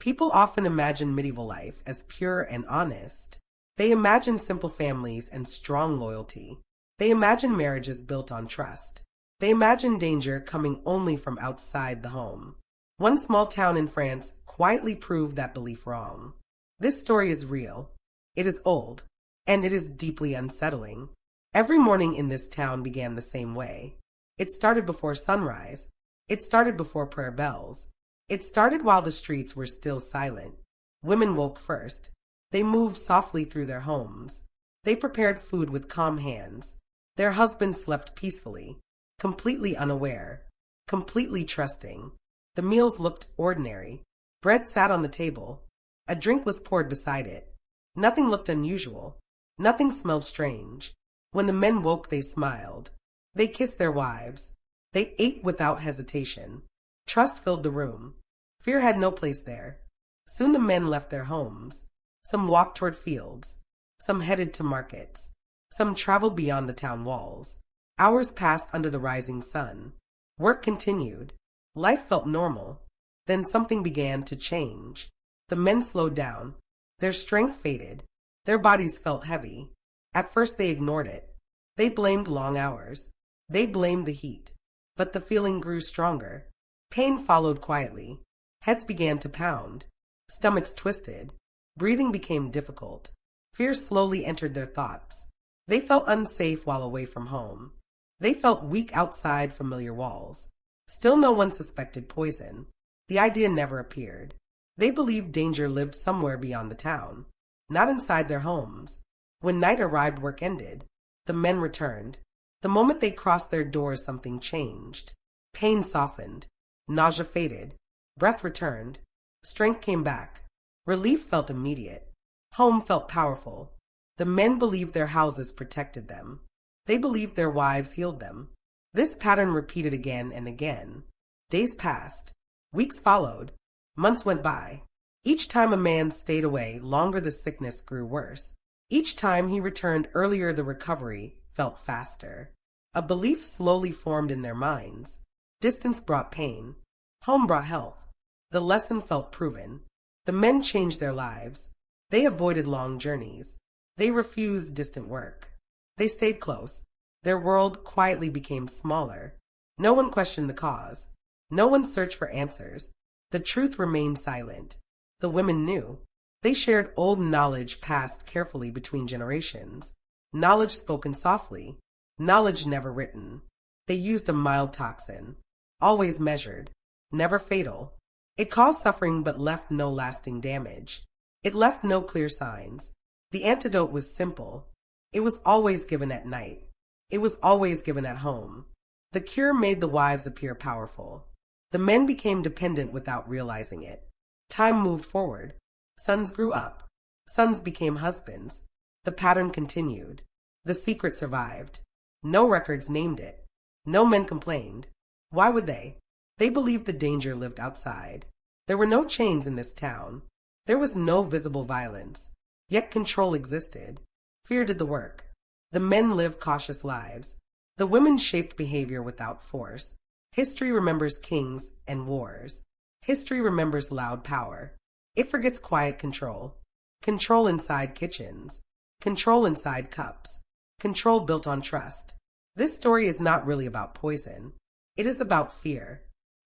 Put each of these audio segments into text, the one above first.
People often imagine medieval life as pure and honest. They imagine simple families and strong loyalty. They imagine marriages built on trust. They imagine danger coming only from outside the home. One small town in France quietly proved that belief wrong. This story is real. It is old, and it is deeply unsettling. Every morning in this town began the same way. It started before sunrise. It started before prayer bells. It started while the streets were still silent. Women woke first. They moved softly through their homes. They prepared food with calm hands. Their husbands slept peacefully, completely unaware, completely trusting. The meals looked ordinary. Bread sat on the table. A drink was poured beside it. Nothing looked unusual. Nothing smelled strange. When the men woke, they smiled. They kissed their wives. They ate without hesitation. Trust filled the room. Fear had no place there. Soon the men left their homes. Some walked toward fields. Some headed to markets. Some traveled beyond the town walls. Hours passed under the rising sun. Work continued. Life felt normal. Then something began to change. The men slowed down. Their strength faded. Their bodies felt heavy. At first they ignored it. They blamed long hours. They blamed the heat. But the feeling grew stronger. Pain followed quietly. Heads began to pound. Stomachs twisted. Breathing became difficult. Fear slowly entered their thoughts. They felt unsafe while away from home. They felt weak outside familiar walls. Still no one suspected poison. The idea never appeared. They believed danger lived somewhere beyond the town, not inside their homes. When night arrived, work ended. The men returned. The moment they crossed their doors, something changed. Pain softened. Nausea faded. Breath returned. Strength came back. Relief felt immediate. Home felt powerful. The men believed their houses protected them. They believed their wives healed them. This pattern repeated again and again. Days passed. Weeks followed. Months went by. Each time a man stayed away longer, the sickness grew worse. Each time he returned earlier, the recovery felt faster. A belief slowly formed in their minds. Distance brought pain. Home brought health. The lesson felt proven. The men changed their lives. They avoided long journeys. They refused distant work. They stayed close. Their world quietly became smaller. No one questioned the cause. No one searched for answers. The truth remained silent. The women knew. They shared old knowledge passed carefully between generations. Knowledge spoken softly. Knowledge never written. They used a mild toxin. Always measured. Never fatal. It caused suffering but left no lasting damage. It left no clear signs. The antidote was simple. It was always given at night. It was always given at home. The cure made the wives appear powerful. The men became dependent without realizing it. Time moved forward. Sons grew up. Sons became husbands. The pattern continued. The secret survived. No records named it. No men complained. Why would they? They believed the danger lived outside. There were no chains in this town. There was no visible violence. Yet control existed. Fear did the work. The men lived cautious lives. The women shaped behavior without force. History remembers kings and wars. History remembers loud power. It forgets quiet control. Control inside kitchens. Control inside cups. Control built on trust. This story is not really about poison. It is about fear.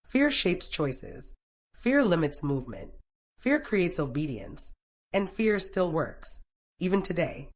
Fear shapes choices. Fear limits movement. Fear creates obedience. And fear still works, even today.